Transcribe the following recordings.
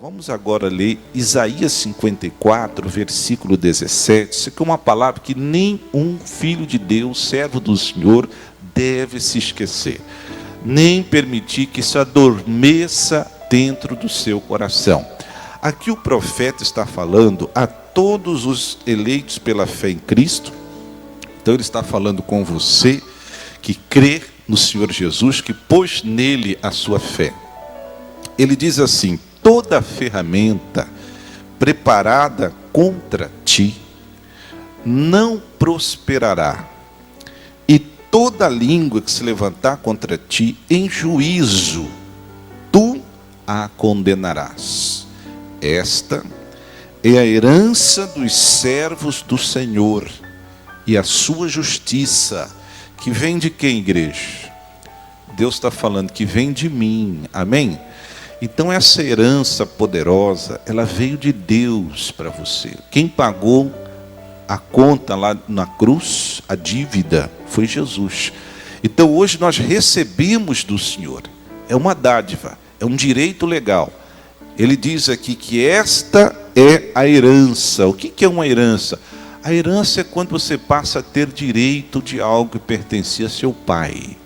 Vamos agora ler Isaías 54, versículo 17. Isso aqui é uma palavra que nem um filho de Deus, servo do Senhor, deve se esquecer. Nem permitir que isso adormeça dentro do seu coração. Aqui o profeta está falando a todos os eleitos pela fé em Cristo. Então ele está falando com você que crê no Senhor Jesus, que pôs nele a sua fé. Ele diz assim: toda ferramenta preparada contra ti não prosperará, e toda língua que se levantar contra ti em juízo, tu a condenarás. Esta é a herança dos servos do Senhor, e a sua justiça, que vem de quem, igreja? Deus está falando que vem de mim, amém? Então essa herança poderosa, ela veio de Deus para você. Quem pagou a conta lá na cruz, a dívida, foi Jesus. Então hoje nós recebemos do Senhor. É uma dádiva, é um direito legal. Ele diz aqui que esta é a herança. O que é uma herança? A herança é quando você passa a ter direito de algo que pertencia a seu pai.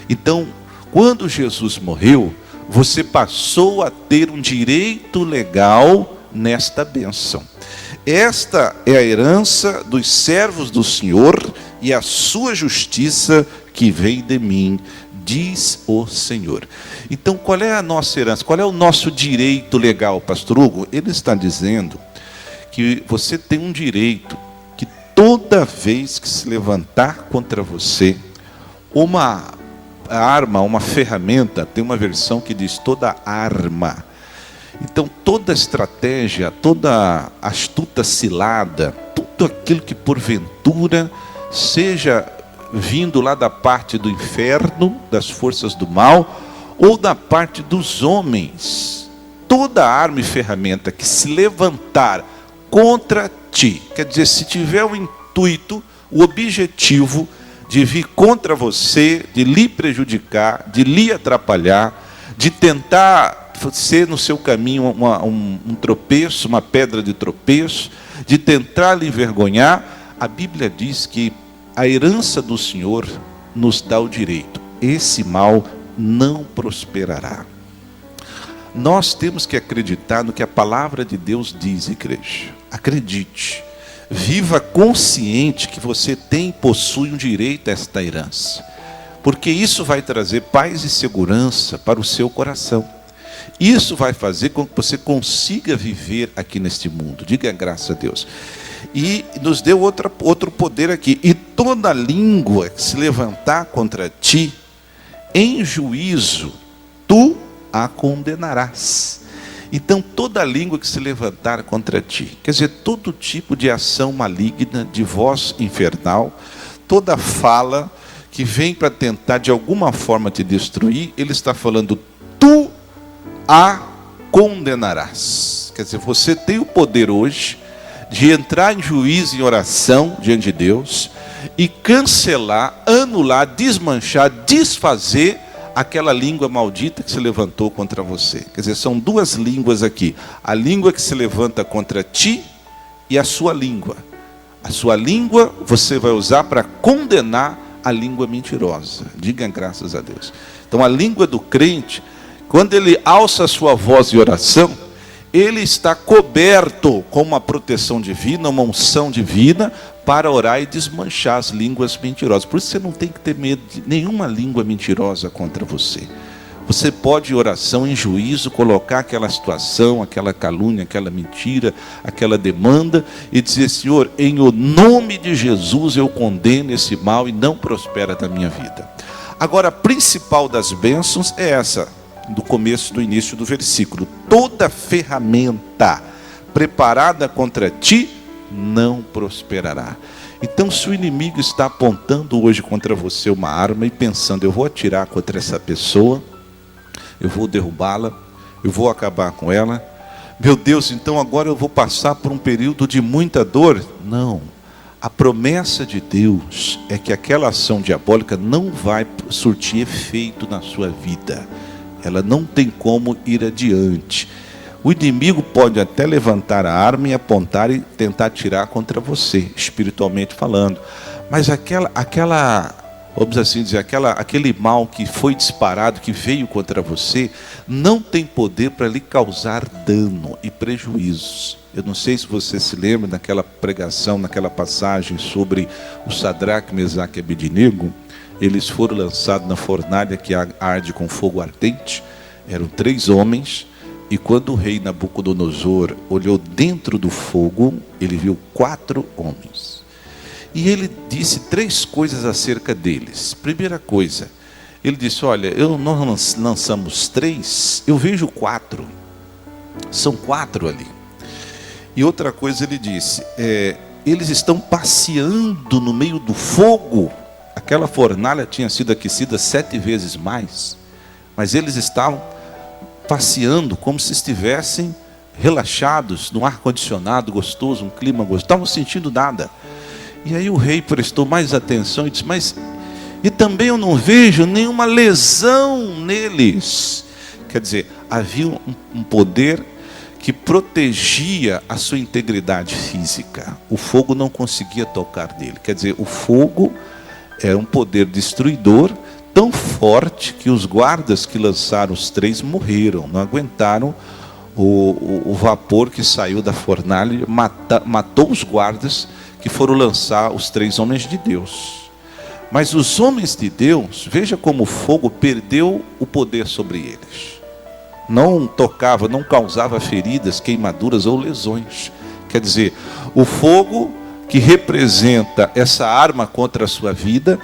Então, quando Jesus morreu, você passou a ter um direito legal nesta bênção. Esta é a herança dos servos do Senhor e a sua justiça que vem de mim, diz o Senhor. Então, qual é a nossa herança? Qual é o nosso direito legal, pastor Hugo? Ele está dizendo que você tem um direito que toda vez que se levantar contra você uma arma, uma ferramenta, tem uma versão que diz toda arma. Então toda estratégia, toda astuta cilada, tudo aquilo que porventura seja vindo lá da parte do inferno, das forças do mal, ou da parte dos homens, toda arma e ferramenta que se levantar contra ti, quer dizer, se tiver o intuito, o objetivo de vir contra você, de lhe prejudicar, de lhe atrapalhar, de tentar ser no seu caminho um tropeço, uma pedra de tropeço, de tentar lhe envergonhar, a Bíblia diz que a herança do Senhor nos dá o direito. Esse mal não prosperará. Nós temos que acreditar no que a palavra de Deus diz, igreja. Acredite. Viva consciente que você tem e possui um direito a esta herança. Porque isso vai trazer paz e segurança para o seu coração. Isso vai fazer com que você consiga viver aqui neste mundo. Diga graças a Deus. E nos deu outro poder aqui. E toda língua que se levantar contra ti, em juízo, tu a condenarás. Então toda língua que se levantar contra ti, quer dizer, todo tipo de ação maligna, de voz infernal, toda fala que vem para tentar de alguma forma te destruir, ele está falando, tu a condenarás. Quer dizer, você tem o poder hoje de entrar em juízo e oração diante de Deus e cancelar, anular, desmanchar, desfazer aquela língua maldita que se levantou contra você. Quer dizer, são duas línguas aqui. A língua que se levanta contra ti e a sua língua. A sua língua você vai usar para condenar a língua mentirosa. Diga graças a Deus. Então a língua do crente, quando ele alça a sua voz de oração, ele está coberto com uma proteção divina, uma unção divina, para orar e desmanchar as línguas mentirosas. Por isso você não tem que ter medo de nenhuma língua mentirosa contra você. Você pode, em oração, em juízo, colocar aquela situação, aquela calúnia, aquela mentira, aquela demanda, e dizer, Senhor, em o nome de Jesus eu condeno esse mal e não prospera na minha vida. Agora, a principal das bênçãos é essa, do início do versículo. Toda ferramenta preparada contra ti não prosperará. Então, se o inimigo está apontando hoje contra você uma arma e pensando, eu vou atirar contra essa pessoa, eu vou derrubá-la, eu vou acabar com ela, meu Deus, então agora eu vou passar por um período de muita dor. Não, a promessa de Deus é que aquela ação diabólica não vai surtir efeito na sua vida. Ela não tem como ir adiante. O inimigo pode até levantar a arma e apontar e tentar atirar contra você, espiritualmente falando. Mas vamos assim dizer, aquele mal que foi disparado, que veio contra você, não tem poder para lhe causar dano e prejuízos. Eu não sei se você se lembra daquela pregação, naquela passagem sobre o Sadraque, Mesaque e Abednego. Eles foram lançados na fornalha que arde com fogo ardente. Eram 3 homens. E quando o rei Nabucodonosor olhou dentro do fogo, ele viu 4 homens. E ele disse 3 coisas acerca deles. Primeira coisa, ele disse: olha, nós lançamos 3, eu vejo 4. São 4 ali. E outra coisa ele disse, eles estão passeando no meio do fogo. Aquela fornalha tinha sido aquecida 7 vezes mais. Mas eles estavam passeando como se estivessem relaxados, num ar-condicionado gostoso, um clima gostoso. Estavam sentindo nada. E aí o rei prestou mais atenção e disse: mas e também eu não vejo nenhuma lesão neles. Quer dizer, havia um poder que protegia a sua integridade física. O fogo não conseguia tocar nele. Quer dizer, o fogo é um poder destruidor tão forte que os guardas que lançaram os 3 morreram, não aguentaram o vapor que saiu da fornalha, matou os guardas que foram lançar os 3 homens de Deus. Mas os homens de Deus, veja como o fogo perdeu o poder sobre eles. Não tocava, não causava feridas, queimaduras ou lesões. Quer dizer, o fogo que representa essa arma contra a sua vida,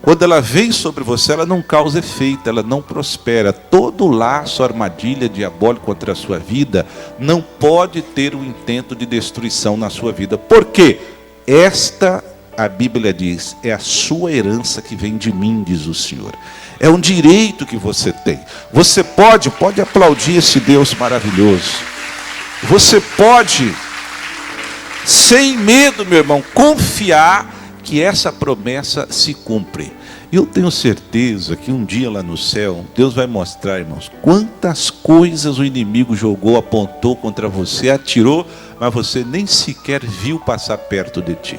quando ela vem sobre você, ela não causa efeito, ela não prospera. Todo laço, armadilha diabólica contra a sua vida não pode ter um intento de destruição na sua vida. Por quê? Esta, a Bíblia diz, é a sua herança que vem de mim, diz o Senhor. É um direito que você tem. Você pode aplaudir esse Deus maravilhoso. Você pode, sem medo, meu irmão, confiar que essa promessa se cumpre. Eu tenho certeza que um dia lá no céu, Deus vai mostrar, irmãos, quantas coisas o inimigo jogou, apontou contra você, atirou, mas você nem sequer viu passar perto de ti.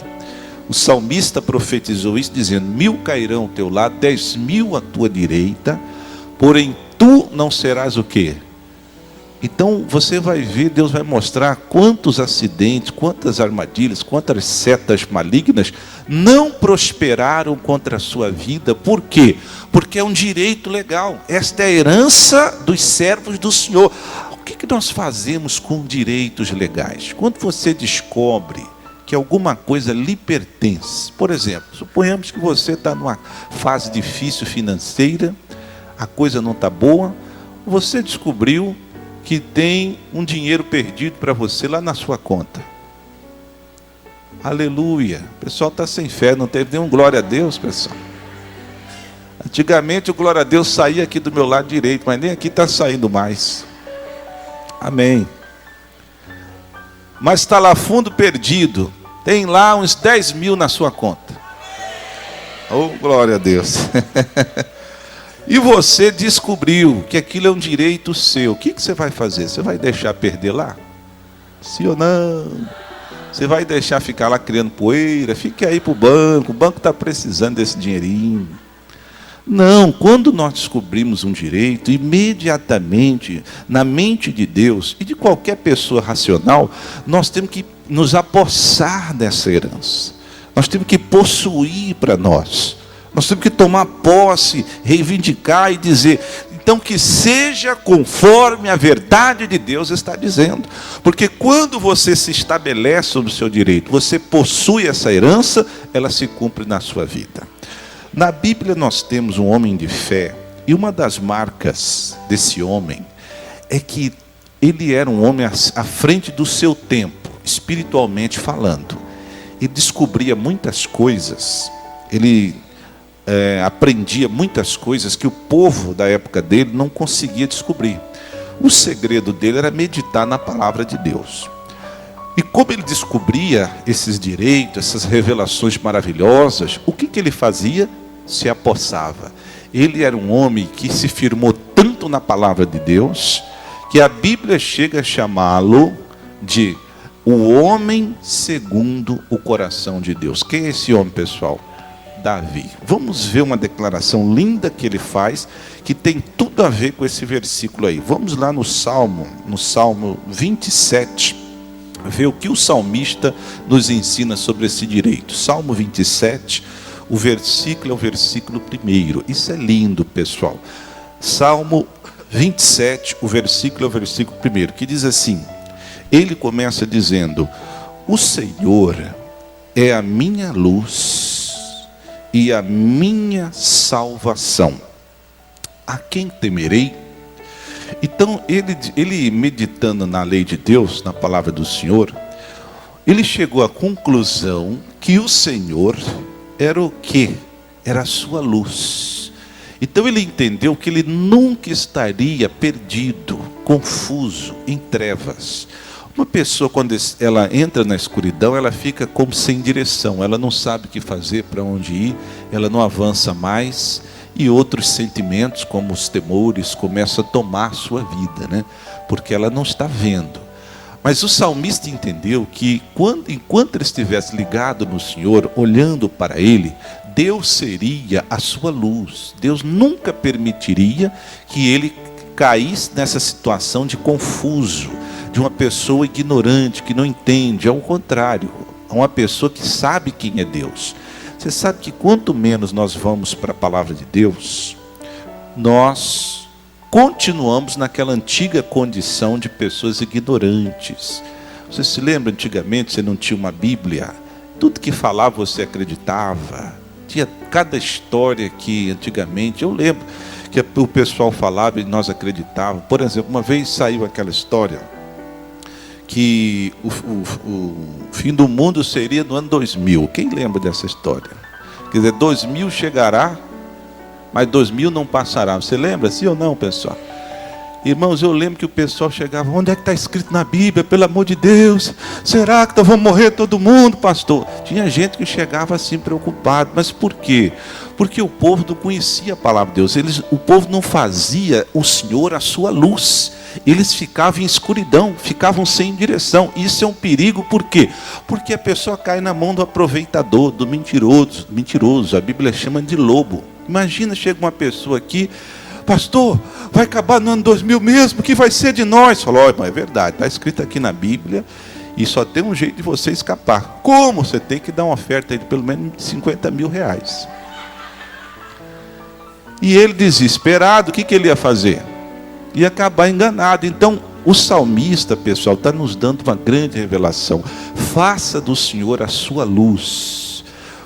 O salmista profetizou isso, dizendo: 1000 cairão ao teu lado, 10.000 à tua direita, porém tu não serás o quê? Então você vai ver, Deus vai mostrar quantos acidentes, quantas armadilhas, quantas setas malignas não prosperaram contra a sua vida. Por quê? Porque é um direito legal. Esta é a herança dos servos do Senhor. O que nós fazemos com direitos legais? Quando você descobre que alguma coisa lhe pertence, por exemplo, suponhamos que você está numa fase difícil financeira, a coisa não está boa, você descobriu que tem um dinheiro perdido para você lá na sua conta. Aleluia. O pessoal está sem fé, não teve nenhum glória a Deus, pessoal. Antigamente o glória a Deus saía aqui do meu lado direito, mas nem aqui está saindo mais. Amém. Mas está lá fundo perdido. Tem lá uns 10.000 na sua conta. Oh, glória a Deus. E você descobriu que aquilo é um direito seu. O que você vai fazer? Você vai deixar perder lá? Sim ou não? Você vai deixar ficar lá criando poeira? Fique aí para o banco está precisando desse dinheirinho. Não, quando nós descobrimos um direito, imediatamente, na mente de Deus e de qualquer pessoa racional, nós temos que nos apossar dessa herança. Nós temos que possuir para nós. Nós temos que tomar posse, reivindicar e dizer: então que seja conforme a verdade de Deus está dizendo. Porque quando você se estabelece sobre o seu direito, você possui essa herança, ela se cumpre na sua vida. Na Bíblia nós temos um homem de fé, e uma das marcas desse homem é que ele era um homem à frente do seu tempo, espiritualmente falando. Ele descobria muitas coisas, ele aprendia muitas coisas que o povo da época dele não conseguia descobrir. O segredo dele era meditar na palavra de Deus. E como ele descobria esses direitos, essas revelações maravilhosas, o que ele fazia? Se apossava. Ele era um homem que se firmou tanto na palavra de Deus, que a Bíblia chega a chamá-lo de o homem segundo o coração de Deus. Quem é esse homem, pessoal? Davi. Vamos ver uma declaração linda que ele faz, que tem tudo a ver com esse versículo aí. Vamos lá no Salmo 27, ver o que o salmista nos ensina sobre esse direito. Salmo 27, o versículo é o versículo 1. Isso é lindo, pessoal. Salmo 27, o versículo é o versículo 1, que diz assim, ele começa dizendo, o Senhor é a minha luz e a minha salvação. A quem temerei? Então, ele meditando na lei de Deus, na palavra do Senhor, ele chegou à conclusão que o Senhor era o quê? Era a sua luz. Então ele entendeu que ele nunca estaria perdido, confuso, em trevas. Uma pessoa, quando ela entra na escuridão, ela fica como sem direção, ela não sabe o que fazer, para onde ir, ela não avança mais, e outros sentimentos, como os temores, começam a tomar a sua vida, né? Porque ela não está vendo. Mas o salmista entendeu que, enquanto ele estivesse ligado no Senhor, olhando para Ele, Deus seria a sua luz. Deus nunca permitiria que ele caísse nessa situação de confuso, de uma pessoa ignorante, que não entende. Ao contrário, uma pessoa que sabe quem é Deus. Você sabe que quanto menos nós vamos para a palavra de Deus, nós continuamos naquela antiga condição de pessoas ignorantes. Você se lembra, antigamente você não tinha uma Bíblia, tudo que falava você acreditava, tinha cada história que antigamente, eu lembro que o pessoal falava e nós acreditávamos. Por exemplo, uma vez saiu aquela história que o fim do mundo seria no ano 2000. Quem lembra dessa história? Quer dizer, 2000 chegará, mas 2000 não passará. Você lembra, sim ou não, pessoal? Irmãos, eu lembro que o pessoal chegava, onde é que está escrito na Bíblia, pelo amor de Deus? Será que nós vamos morrer todo mundo, pastor? Tinha gente que chegava assim preocupado. Mas por quê? Porque o povo não conhecia a palavra de Deus. O povo não fazia o Senhor a sua luz. Eles ficavam em escuridão, ficavam sem direção. Isso é um perigo, por quê? Porque a pessoa cai na mão do aproveitador, do mentiroso. A Bíblia chama de lobo. Imagina, chega uma pessoa aqui, pastor, vai acabar no ano 2000 mesmo, o que vai ser de nós? Falou, mas é verdade, está escrito aqui na Bíblia, e só tem um jeito de você escapar. Como? Você tem que dar uma oferta de pelo menos 50 mil reais. E ele, desesperado, o que ele ia fazer? Ia acabar enganado. Então, o salmista, pessoal, está nos dando uma grande revelação. Faça do Senhor a sua luz.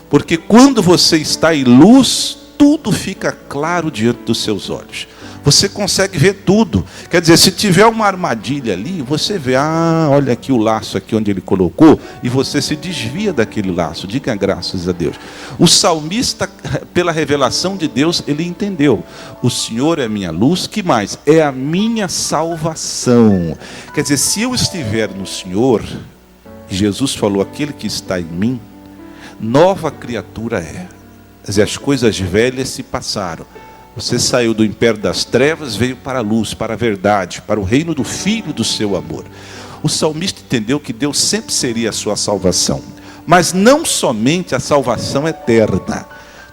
Porque quando você está em luz, tudo fica claro diante dos seus olhos. Você consegue ver tudo. Quer dizer, se tiver uma armadilha ali, você vê, olha aqui o laço aqui onde ele colocou, e você se desvia daquele laço. Diga graças a Deus. O salmista, pela revelação de Deus, ele entendeu. O Senhor é a minha luz, que mais? É a minha salvação. Quer dizer, se eu estiver no Senhor, Jesus falou, aquele que está em mim, nova criatura é. Quer dizer, as coisas velhas se passaram. Você saiu do império das trevas, veio para a luz, para a verdade, para o reino do Filho do seu amor. O salmista entendeu que Deus sempre seria a sua salvação. Mas não somente a salvação eterna.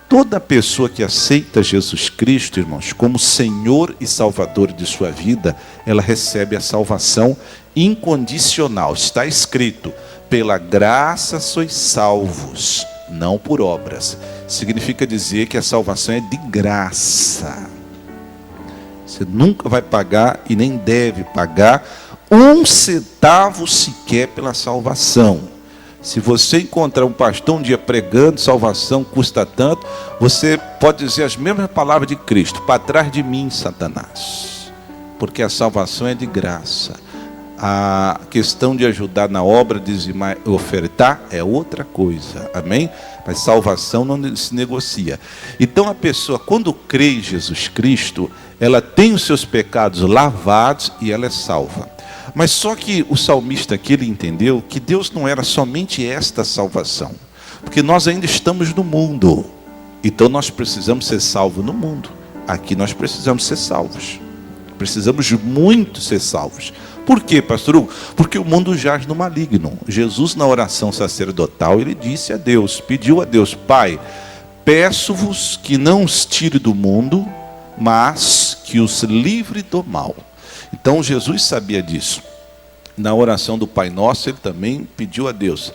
Toda pessoa que aceita Jesus Cristo, irmãos, como Senhor e Salvador de sua vida, ela recebe a salvação incondicional. Está escrito, pela graça sois salvos, não por obras. Significa dizer que a salvação é de graça. Você nunca vai pagar e nem deve pagar um centavo sequer pela salvação. Se você encontrar um pastor um dia pregando salvação custa tanto, você pode dizer as mesmas palavras de Cristo: para trás de mim, Satanás, porque a salvação é de graça. A questão de ajudar na obra, dizimar e ofertar é outra coisa, amém? Mas salvação não se negocia. Então a pessoa, quando crê em Jesus Cristo, ela tem os seus pecados lavados e ela é salva. Mas só que o salmista aqui, ele entendeu que Deus não era somente esta salvação, porque nós ainda estamos no mundo, então nós precisamos ser salvos no mundo. Aqui nós precisamos ser salvos. precisamos de muito ser salvos. Por quê, pastor Hugo? Porque o mundo jaz no maligno. Jesus, na oração sacerdotal, ele disse a Deus, pediu a Deus: Pai, peço-vos que não os tire do mundo, mas que os livre do mal. Então Jesus sabia disso. Na oração do Pai Nosso, ele também pediu a Deus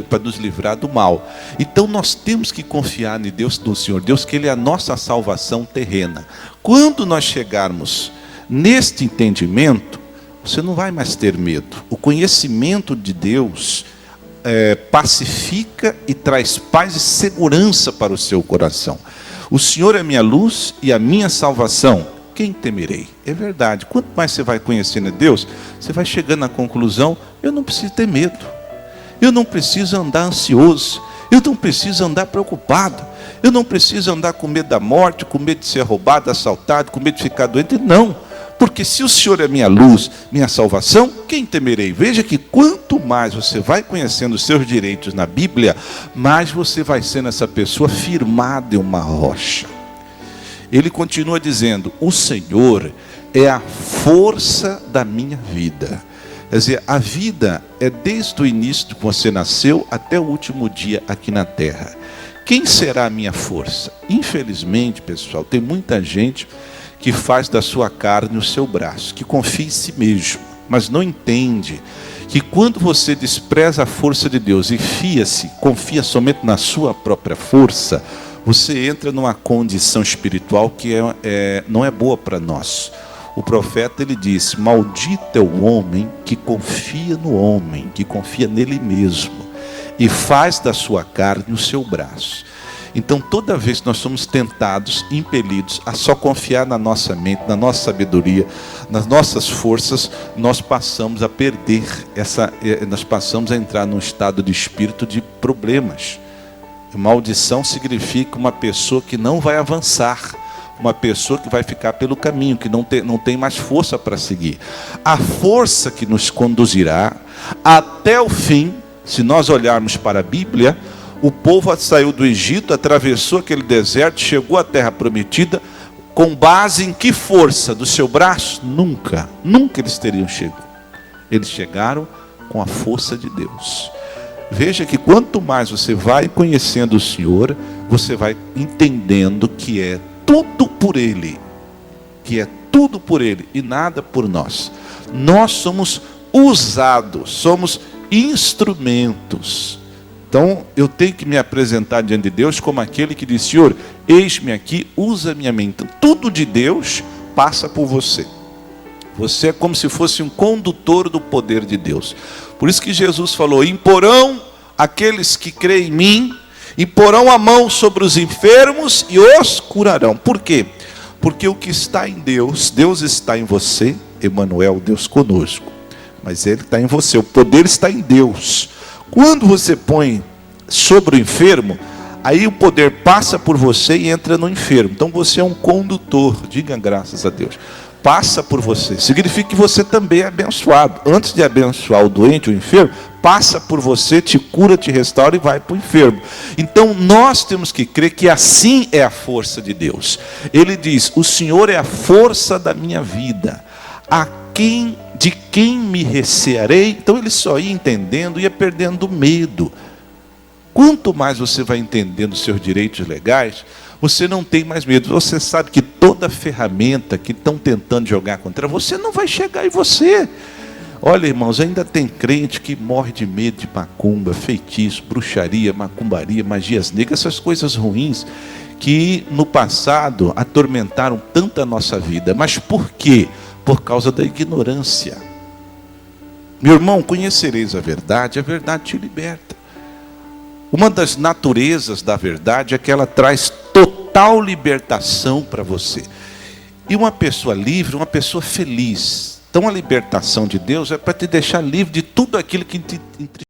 para nos livrar do mal. Então nós temos que confiar em Deus, no Senhor Deus, que Ele é a nossa salvação terrena. Quando nós chegarmos neste entendimento, você não vai mais ter medo. O conhecimento de Deus pacifica e traz paz e segurança para o seu coração. O Senhor é minha luz e a minha salvação. Quem temerei? É verdade. Quanto mais você vai conhecendo Deus, você vai chegando à conclusão: eu não preciso ter medo. Eu não preciso andar ansioso. Eu não preciso andar preocupado. Eu não preciso andar com medo da morte, com medo de ser roubado, assaltado, com medo de ficar doente. Não. Porque se o Senhor é minha luz, minha salvação, quem temerei? Veja que quanto mais você vai conhecendo os seus direitos na Bíblia, mais você vai sendo essa pessoa firmada em uma rocha. Ele continua dizendo: o Senhor é a força da minha vida. Quer dizer, a vida é desde o início que você nasceu até o último dia aqui na terra. Quem será a minha força? Infelizmente, pessoal, tem muita gente que faz da sua carne o seu braço, que confia em si mesmo, mas não entende que quando você despreza a força de Deus e confia somente na sua própria força, você entra numa condição espiritual que não é boa para nós. O profeta, ele disse: maldito é o homem que confia no homem, que confia nele mesmo, e faz da sua carne o seu braço. Então, toda vez que nós somos tentados, impelidos a só confiar na nossa mente, na nossa sabedoria, nas nossas forças, nós passamos a perder nós passamos a entrar num estado de espírito de problemas. Maldição significa uma pessoa que não vai avançar, uma pessoa que vai ficar pelo caminho, que não tem mais força para seguir. A força que nos conduzirá até o fim, se nós olharmos para a Bíblia, o povo saiu do Egito, atravessou aquele deserto, chegou à terra prometida, com base em que força? Do seu braço? Nunca eles teriam chegado. Eles chegaram com a força de Deus. Veja que quanto mais você vai conhecendo o Senhor, você vai entendendo que é tudo por Ele, e nada por nós. Nós somos usados, somos instrumentos. Então eu tenho que me apresentar diante de Deus como aquele que diz: Senhor, eis-me aqui, usa minha mente. Então, tudo de Deus passa por você. Você é como se fosse um condutor do poder de Deus. Por isso que Jesus falou: imporão aqueles que creem em mim, imporão a mão sobre os enfermos e os curarão. Por quê? Porque o que está em Deus, Deus está em você, Emanuel, Deus conosco. Mas Ele está em você, o poder está em Deus. Quando você põe sobre o enfermo, aí o poder passa por você e entra no enfermo. Então você é um condutor, diga graças a Deus. Passa por você, significa que você também é abençoado. Antes de abençoar o doente, o enfermo, passa por você, te cura, te restaura e vai para o enfermo. Então nós temos que crer que assim é a força de Deus. Ele diz: o Senhor é a força da minha vida. De quem me recearei? Então ele só ia entendendo, ia perdendo o medo. Quanto mais você vai entendendo os seus direitos legais, você não tem mais medo. Você sabe que toda ferramenta que estão tentando jogar contra você não vai chegar em você. Olha, irmãos, ainda tem crente que morre de medo de macumba, feitiço, bruxaria, macumbaria, magias negras, essas coisas ruins que no passado atormentaram tanto a nossa vida. Mas por quê? Por causa da ignorância. Meu irmão, conhecereis a verdade te liberta. Uma das naturezas da verdade é que ela traz total libertação para você. E uma pessoa livre, uma pessoa feliz. Então a libertação de Deus é para te deixar livre de tudo aquilo que te entristece.